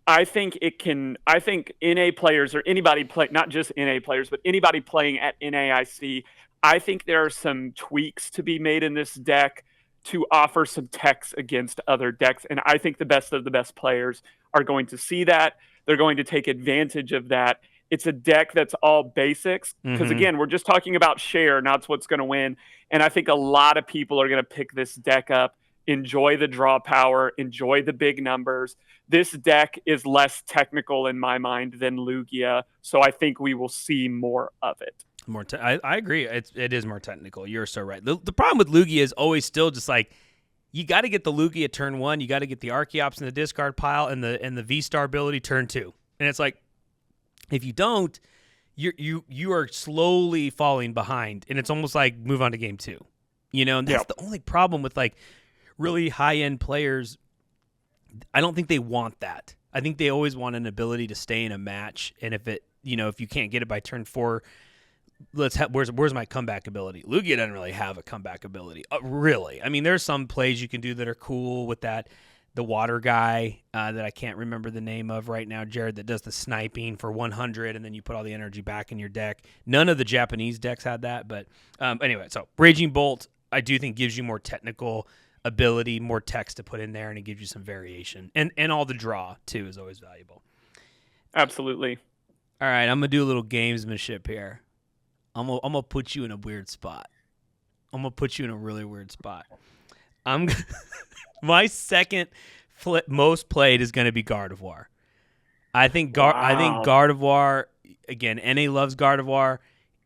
I think NA players or anybody not just NA players, but anybody playing at NAIC, I think there are some tweaks to be made in this deck to offer some techs against other decks. And I think the best of the best players are going to see that. They're going to take advantage of that. It's a deck that's all basics because, again, we're just talking about share, not what's going to win. And I think a lot of people are going to pick this deck up, enjoy the draw power, enjoy the big numbers. This deck is less technical in my mind than Lugia, so I think we will see more of it. I agree. It is more technical. You're so right. The problem with Lugia is always still just like, you got to get the Lugia turn 1, you got to get the Archeops in the discard pile and the V-Star ability turn 2. And it's like, if you don't, you are slowly falling behind, and it's almost like move on to game 2. And that's the only problem with like really high-end players. I don't think they want that. I think they always want an ability to stay in a match, and if you can't get it by turn 4, where's my comeback ability? Lugia doesn't really have a comeback ability, really. I mean, there's some plays you can do that are cool with that. The water guy that I can't remember the name of right now, Jared, that does the sniping for 100, and then you put all the energy back in your deck. None of the Japanese decks had that, but anyway, so Raging Bolt, I do think gives you more technical ability, more text to put in there, and it gives you some variation. And all the draw, too, is always valuable. Absolutely. All right, I'm going to do a little gamesmanship here. I'm gonna put you in a weird spot. I'm going to put you in a really weird spot. My second most played is going to be Gardevoir. I think Gardevoir, again, NA loves Gardevoir.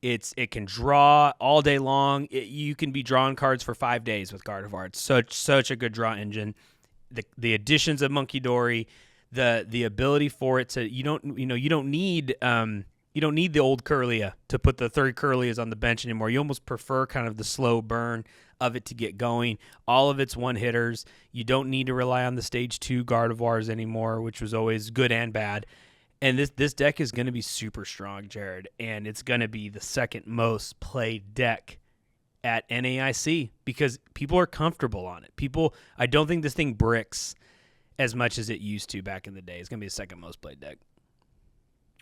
It can draw all day long. You can be drawing cards for 5 days with Gardevoir. It's such a good draw engine. The additions of Monkey Dory, the ability for it to you don't need the old Curlia to put the third Curlias on the bench anymore. You almost prefer kind of the slow burn of it to get going. All of its one-hitters. You don't need to rely on the stage 2 Gardevoirs anymore, which was always good and bad. And this deck is going to be super strong, Jared, and it's going to be the second most played deck at NAIC because people are comfortable on it. I don't think this thing bricks as much as it used to back in the day. It's going to be the second most played deck.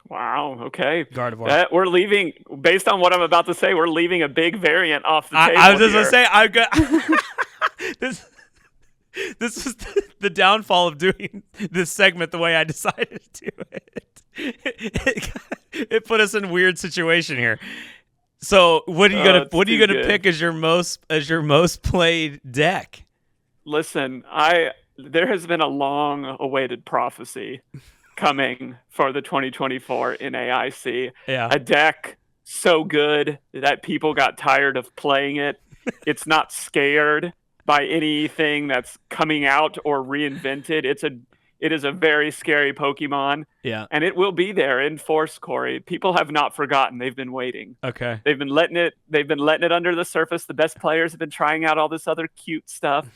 Wow. Okay. Gardevoir. We're leaving, based on what I'm about to say, we're leaving a big variant off the table. I was just going to say, I've got this. This is the downfall of doing this segment the way I decided to do it. It put us in a weird situation here. So what are you gonna pick as your most played deck? Listen, there has been a long awaited prophecy coming for the 2024 NAIC. Yeah. A deck so good that people got tired of playing it. It's not scared by anything that's coming out or reinvented. It is a very scary Pokemon. Yeah. And it will be there in force, Corey. People have not forgotten. They've been waiting. Okay. They've been letting it under the surface. The best players have been trying out all this other cute stuff.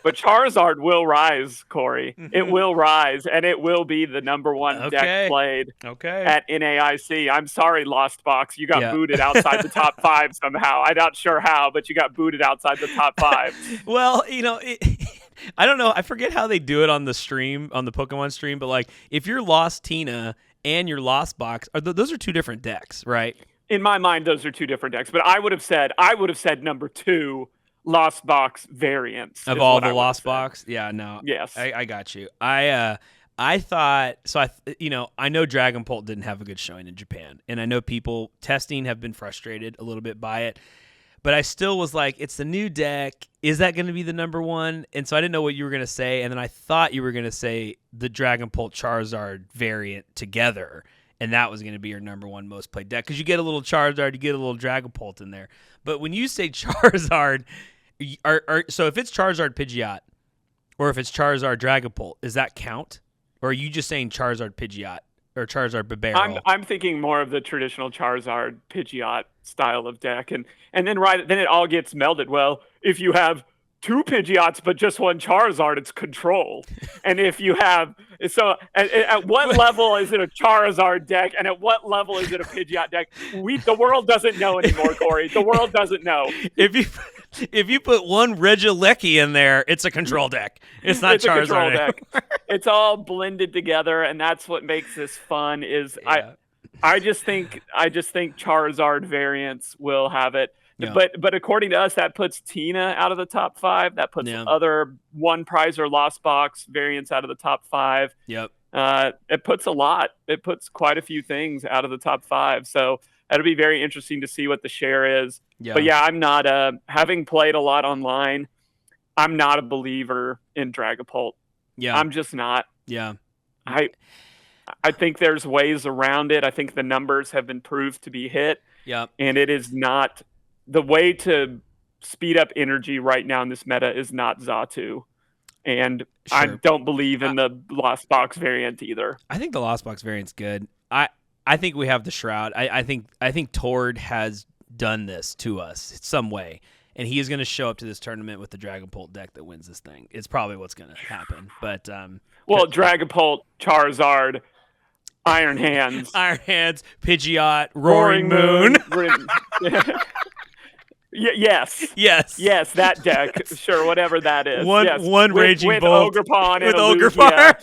But Charizard will rise, Corey. It will rise, and it will be the number one deck played at NAIC. I'm sorry, Lost Box. You got booted outside the top 5 somehow. I'm not sure how, but you got booted outside the top 5. Well, I don't know. I forget how they do it on the stream, on the Pokemon stream, but like if you're Lost Tina and you're Lost Box, those are 2 different decks, right? In my mind, those are 2 different decks. But I would have said number 2. Lost Box variants of all the Lost Box. Yeah, no. Yes, I got you. I thought so. I know Dragon Bolt didn't have a good showing in Japan, and I know people testing have been frustrated a little bit by it. But I still was like, it's the new deck. Is that going to be the number 1? And so I didn't know what you were going to say, and then I thought you were going to say the Dragon Bolt Charizard variant together, and that was going to be your number 1 most played deck because you get a little Charizard, you get a little Dragon Bolt in there. But when you say Charizard. So if it's Charizard Pidgeot or if it's Charizard Dragapult, does that count? Or are you just saying Charizard Pidgeot or Charizard Bibarel. I'm thinking more of the traditional Charizard Pidgeot style of deck, and then then it all gets melded. Well, if you have 2 Pidgeots but just 1 Charizard, it's control. And if you have at what level is it a Charizard deck, and at what level is it a Pidgeot deck? The world doesn't know anymore, Corey. The world doesn't know. If you put 1 Regieleki in there, it's a control deck. It's not it's Charizard. A control deck. It's all blended together, and that's what makes this fun. I just think Charizard variants will have it. Yeah. But according to us, that puts Tina out of the top 5. That puts other 1 prize or lost box variants out of the top 5. Yep. It puts a lot. It puts quite a few things out of the top 5. So that'll be very interesting to see what the share is. Yeah. But yeah, I'm not having played a lot online. I'm not a believer in Dragapult. Yeah. I'm just not. Yeah. I think there's ways around it. I think the numbers have been proved to be hit. Yeah. And it is not the way to speed up energy right now in this meta is not Xatu. And sure. I don't believe in the Lost Box variant either. I think the Lost Box variant's good. I think we have the Shroud. I think Tord has done this to us some way. And he is going to show up to this tournament with the Dragapult deck that wins this thing. It's probably what's going to happen. But Dragapult, Charizard, Iron Hands, Pidgeot, Roaring Moon. Yes, that deck. Sure, whatever that is. One Raging Bolt Ogerpon with and Ogerpon.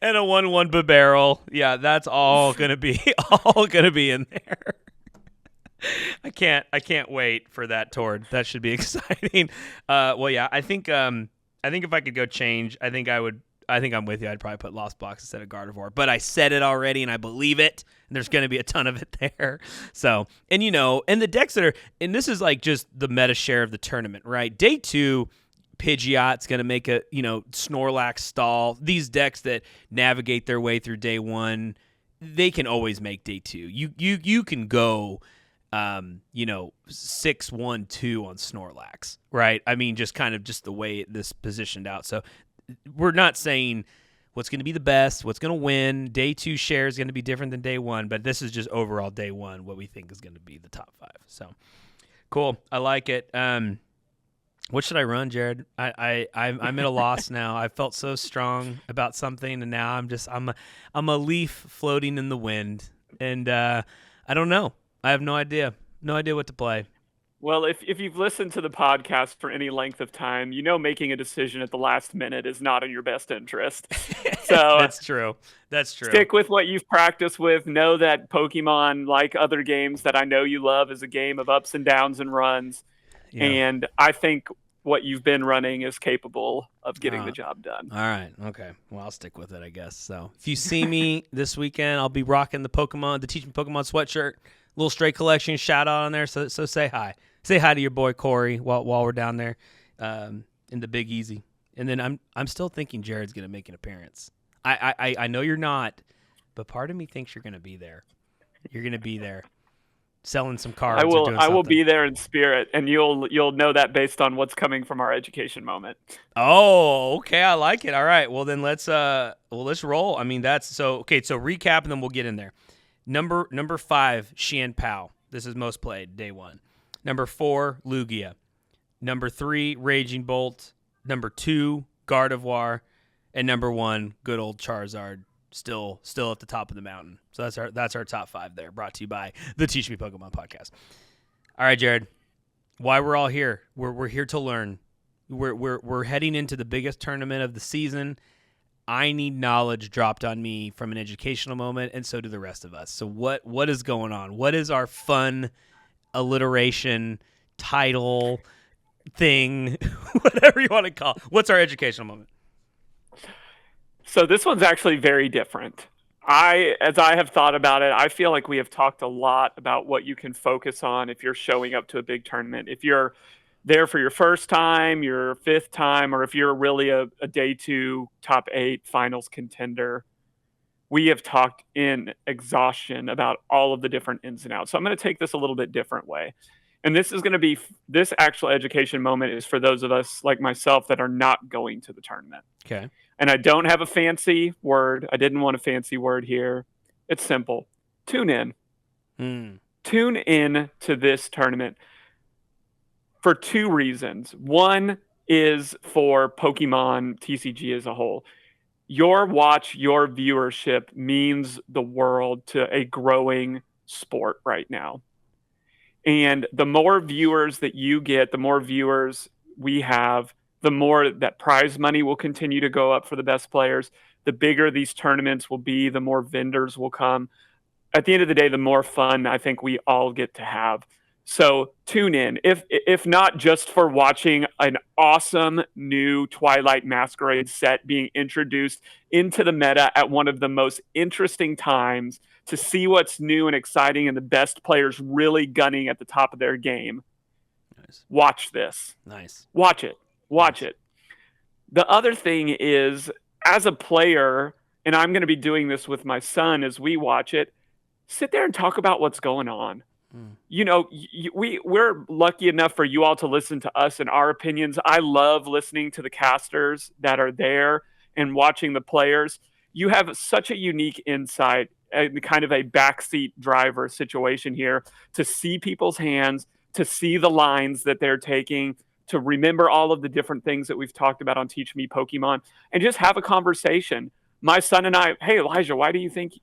And a 1/1 Bibarel. Yeah, that's all gonna be in there. I can't wait for that Tord. That should be exciting. I think if I could go change, I think I'm with you. I'd probably put Lost Box instead of Gardevoir. But I said it already, and I believe it. And there's going to be a ton of it there. So, and the decks and this is like just the meta share of the tournament, right? Day 2, Pidgeot's going to make a, Snorlax stall. These decks that navigate their way through day 1, they can always make day 2. You can go 6-1-2 on Snorlax, right? I mean, just the way this positioned out. So we're not saying what's going to be the best, what's going to win. Day 2 share is going to be different than day 1, but this is just overall day 1 what we think is going to be the top 5. So cool, I like it. What should I run, Jared? I'm at a loss now. I felt so strong about something, and now I'm a leaf floating in the wind, and I don't know. I have no idea what to play. Well, if you've listened to the podcast for any length of time, making a decision at the last minute is not in your best interest. So That's true. Stick with what you've practiced with. Know that Pokemon, like other games that I know you love, is a game of ups and downs and runs. Yeah. And I think what you've been running is capable of getting the job done. All right. Okay. Well, I'll stick with it, I guess. So if you see me this weekend, I'll be rocking the Teach Me Pokemon sweatshirt. Little Stray Collection shout out on there. So say hi. Say hi to your boy Corey while we're down there in the Big Easy. And then I'm still thinking Jared's going to make an appearance. I know you're not, but part of me thinks you're going to be there. You're going to be there selling some cards. I will be there in spirit, and you'll know that based on what's coming from our education moment. Oh, okay, I like it. All right, well then let's roll. I mean so recap and then we'll get in there. Number 5, Xian Pao. This is most played day 1. Number 4, Lugia. Number 3, Raging Bolt. Number 2, Gardevoir. And number 1, good old Charizard, still at the top of the mountain. So that's our top 5 there, brought to you by the Teach Me Pokemon podcast. All right, Jared, why we're all here? We're here to learn. We're heading into the biggest tournament of the season. I need knowledge dropped on me from an educational moment, and so do the rest of us. So what is going on? What is our fun alliteration, title, thing, whatever you want to call it? What's our educational moment? So this one's actually very different. As I have thought about it, I feel like we have talked a lot about what you can focus on if you're showing up to a big tournament. If you're there for your first time, your 5th time, or if you're really a day 2 top 8 finals contender, we have talked in exhaustion about all of the different ins and outs. So I'm going to take this a little bit different way. And this is going to be this actual education moment is for those of us like myself that are not going to the tournament. Okay. And I don't have a fancy word. I didn't want a fancy word here. It's simple. Tune in. Tune in to this tournament for two reasons. One is for Pokemon TCG as a whole. Your watch, your viewership means the world to a growing sport right now. And the more viewers that you get, the more viewers we have, the more that prize money will continue to go up for the best players. The bigger these tournaments will be, the more vendors will come. At the end of the day, the more fun I think we all get to have. So tune in, if not just for watching an awesome new Twilight Masquerade set being introduced into the meta at one of the most interesting times to see what's new and exciting and the best players really gunning at the top of their game. Nice. Watch this. Nice. Watch it. Watch it. The other thing is, as a player, and I'm going to be doing this with my son as we watch it, sit there and talk about what's going on. You know, we're lucky enough for you all to listen to us and our opinions. I love listening to the casters that are there and watching the players. You have such a unique insight, kind of a backseat driver situation here, to see people's hands, to see the lines that they're taking, to remember all of the different things that we've talked about on Teach Me Pokemon, and just have a conversation. My son and I, hey, Elijah, why do you think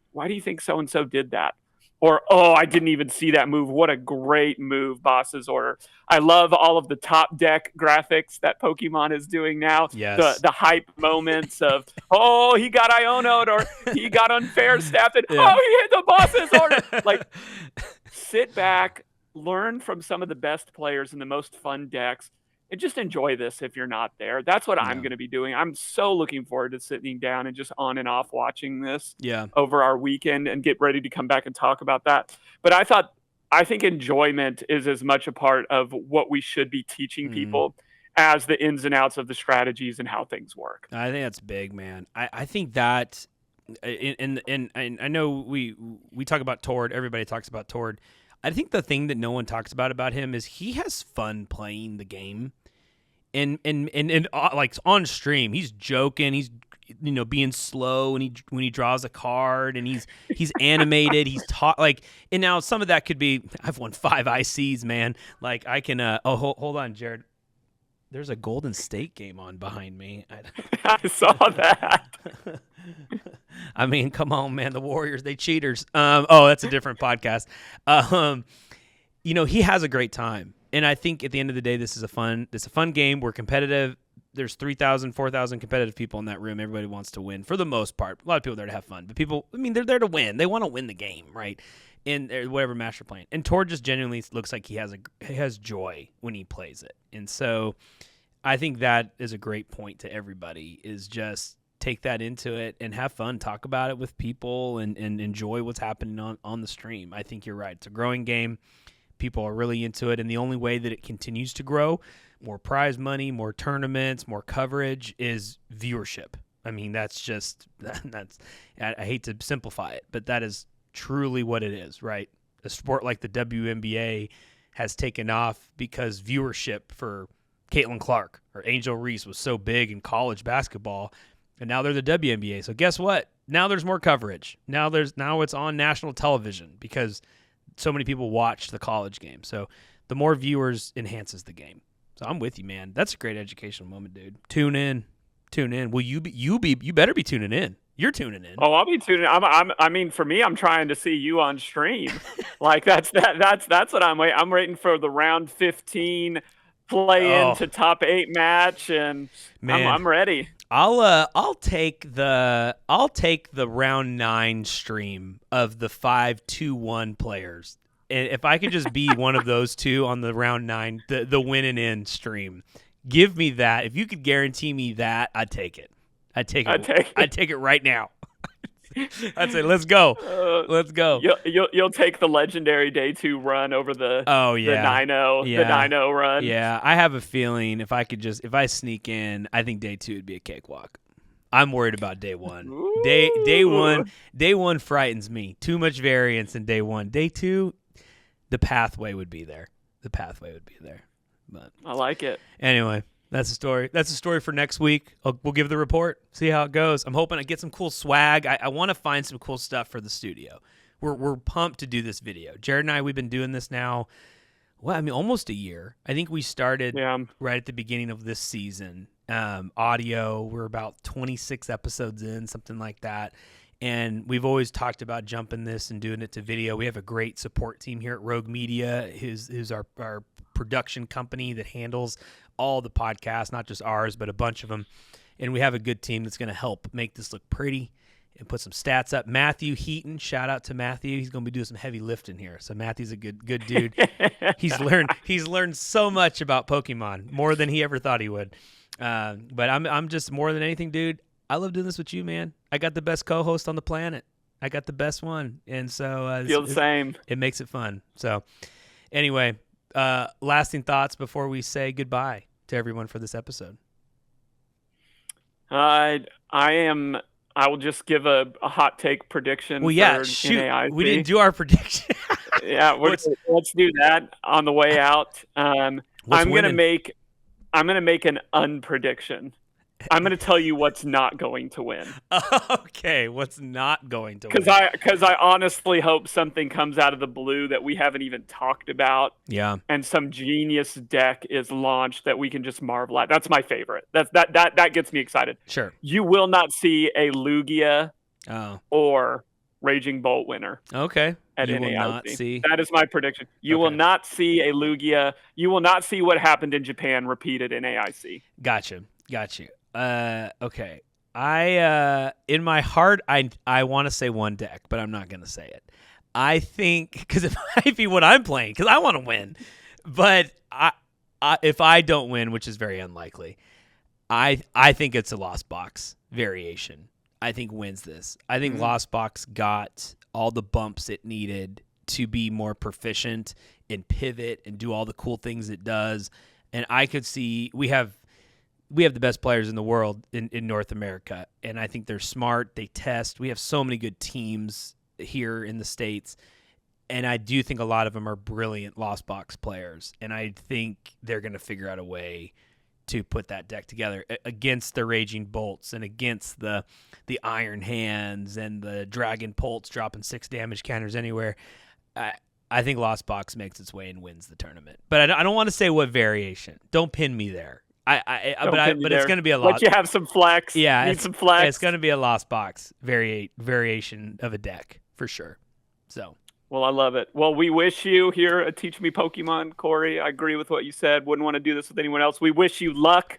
so-and-so did that? Or, oh, I didn't even see that move. What a great move, Boss's Order. I love all of the top deck graphics that Pokemon is doing now. Yes. The hype moments of, oh, he got Iono'd, or he got unfair staffed, and oh, he hit the Boss's Order. Like, sit back, learn from some of the best players and the most fun decks, and just enjoy this if you're not there. That's what I'm going to be doing. I'm so looking forward to sitting down and just on and off watching this over our weekend and get ready to come back and talk about that. But I think enjoyment is as much a part of what we should be teaching people as the ins and outs of the strategies and how things work. I think that's big, man. I think that, and I know we talk about Tord. Everybody talks about Tord. I think the thing that no one talks about him is he has fun playing the game, and like on stream, he's joking, he's being slow, and when he draws a card, and he's animated, he's taught like, and now some of that could be I've won 5 ICs, man. Like I can hold on, Jared. There's a Golden State game on behind me. I saw that. I mean, come on, man. The Warriors, they cheaters. That's a different podcast. He has a great time. And I think at the end of the day, this is a fun game. We're competitive. There's 3,000, 4,000 competitive people in that room. Everybody wants to win for the most part. A lot of people are there to have fun. But people, they're there to win. They want to win the game, right? In whatever match they're playing. And Tord just genuinely looks like he has joy when he plays it. And so I think that is a great point to everybody, is just take that into it and have fun, talk about it with people, and enjoy what's happening on the stream. I think you're right. It's a growing game. People are really into it, and the only way that it continues to grow, more prize money, more tournaments, more coverage, is viewership. I mean, that's I hate to simplify it, but that is truly what it is, right? A sport like the WNBA has taken off because viewership for Caitlin Clark or Angel Reese was so big in college basketball, and now they're the WNBA. So guess what? Now there's more coverage. Now it's on national television because so many people watch the college game. So the more viewers enhances the game. So I'm with you, man. That's a great educational moment, dude. Tune in. Will you better be tuning in. You're tuning in. Oh, I'll be tuning in. I mean, for me, I'm trying to see you on stream. Like that's what I'm waiting. I'm waiting for the round 15 into top 8 match, and man, I'm ready. I'll take the round 9 stream of the 5-2-1 players. And if I could just be one of those two on the round 9, the win and in stream, give me that. If you could guarantee me that, I'd take it. I'd take it right now. I'd say, let's go. Let's go. You'll take the legendary day 2 run over the the 9-0 the 9-0 run. Yeah, I have a feeling if I sneak in, I think day 2 would be a cakewalk. I'm worried about day 1. Ooh. Day 1 frightens me. Too much variance in day 1. Day 2, the pathway would be there. the pathway would be there. But I like it. anyway, that's a story. That's a story for next week. We'll give the report, see how it goes. I'm hoping I get some cool swag. I want to find some cool stuff for the studio. We're pumped to do this video. Jared and I, we've been doing this now, almost a year. I think we started right at the beginning of this season. Audio, we're about 26 episodes in, something like that. And we've always talked about jumping this and doing it to video. We have a great support team here at Rogue Media, who's our production company that handles all the podcasts, not just ours, but a bunch of them. And we have a good team that's going to help make this look pretty and put some stats up. Matthew Heaton, shout out to Matthew. He's going to be doing some heavy lifting here. So Matthew's a good dude. He's learned so much about Pokemon, more than he ever thought he would. But I'm just, more than anything, dude, I love doing this with you, man. I got the best co-host on the planet. I got the best one. And so feel the same. It makes it fun. So anyway, lasting thoughts before we say goodbye to everyone for this episode. I will just give a hot take prediction. Well, yeah, for shoot. NAIC. We didn't do our prediction. Yeah, let's do that on the way out. I'm gonna make an unprediction. I'm going to tell you what's not going to win. Okay, what's not going to win? Because I honestly hope something comes out of the blue that we haven't even talked about. Yeah. And some genius deck is launched that we can just marvel at. That's my favorite. That gets me excited. Sure. You will not see a Lugia or Raging Bolt winner. Okay. At you NAIC. Will not see. That is my prediction. You will not see a Lugia. You will not see what happened in Japan repeated in NAIC. Gotcha. Okay. I in my heart, I want to say one deck, but I'm not gonna say it. I think because it might be what I'm playing because I want to win, but if I don't win, which is very unlikely, I think it's a Lost Box variation. I think wins this. I think Lost Box got all the bumps it needed to be more proficient and pivot and do all the cool things it does. And I could see we have the best players in the world in North America, and I think they're smart. They test. We have so many good teams here in the States, and I do think a lot of them are brilliant Lost Box players, and I think they're going to figure out a way to put that deck together against the Raging Bolts and against the Iron Hands and the Dragon Pulse dropping 6 damage counters anywhere. I think Lost Box makes its way and wins the tournament. But I don't want to say what variation. Don't pin me there. But it's going to be a lot. Let you have some flex. Yeah, need some flex. It's going to be a Lost Box variation of a deck for sure. So. Well, I love it. Well, we wish you here at Teach Me Pokemon, Cory. I agree with what you said. Wouldn't want to do this with anyone else. We wish you luck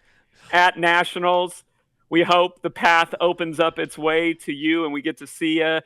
at Nationals. We hope the path opens up its way to you, and we get to see you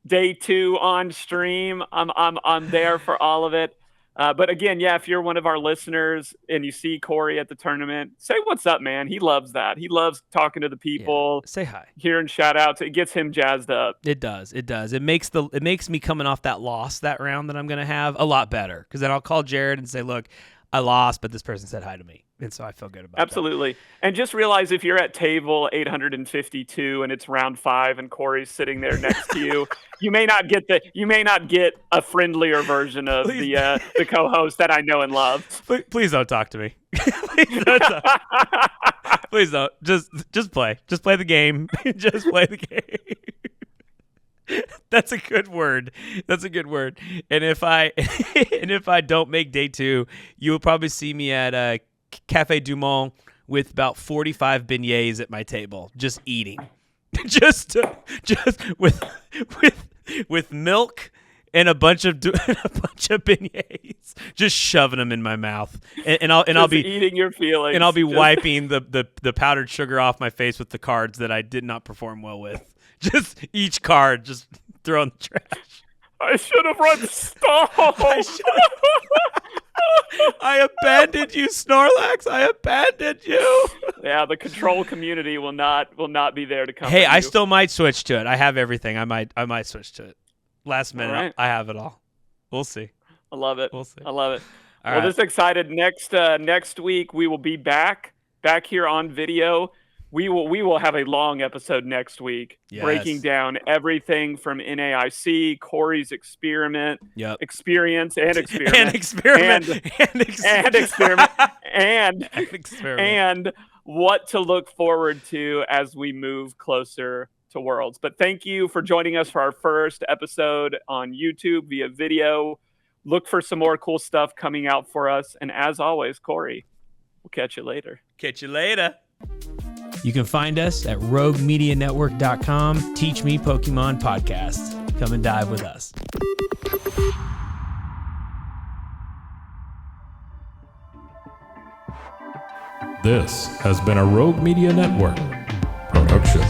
day 2 on stream. I'm there for all of it. But again, if you're one of our listeners and you see Cory at the tournament, say what's up, man. He loves that. He loves talking to the people. Yeah. Say hi. Hearing shout outs. It gets him jazzed up. It does. It makes me coming off that loss that round that I'm going to have a lot better, because then I'll call Jared and say, look, I lost, but this person said hi to me. And so I feel good about Absolutely. that. And just realize if you're at table 852 and it's round 5 and Cory's sitting there next to you, you may not get a friendlier version of the co-host that I know and love. Please don't talk to me. Please don't. Just play. Just play the game. Just play the game. That's a good word. And if I don't make day 2, you will probably see me at Café Du Monde with about 45 beignets at my table, just eating, just with milk and a bunch of beignets, just shoving them in my mouth, and I'll be eating your feelings, and I'll be wiping the powdered sugar off my face with the cards that I did not perform well with. Just each card, just throw in the trash. I should have run Stone. I abandoned you, Snorlax. I abandoned you. Yeah, the control community will not be there to come. Hey, I still might switch to it. I have everything. I might switch to it. Last minute, right. I have it all. We'll see. I love it. We'll see. I love it. All right. Just excited. Next week we will be back here on video we will have a long episode next week, Yes. breaking down everything from NAIC, Cory's experience, Yep. and experiment, And experiment. and experiment, and experiment. and what to look forward to as we move closer to Worlds. But thank you for joining us for our first episode on YouTube via video. Look for some more cool stuff coming out for us. And as always, Cory, we'll catch you later. Catch you later. You can find us at roguemedianetwork.com. Teach Me Pokemon Podcast. Come and dive with us. This has been a Rogue Media Network production.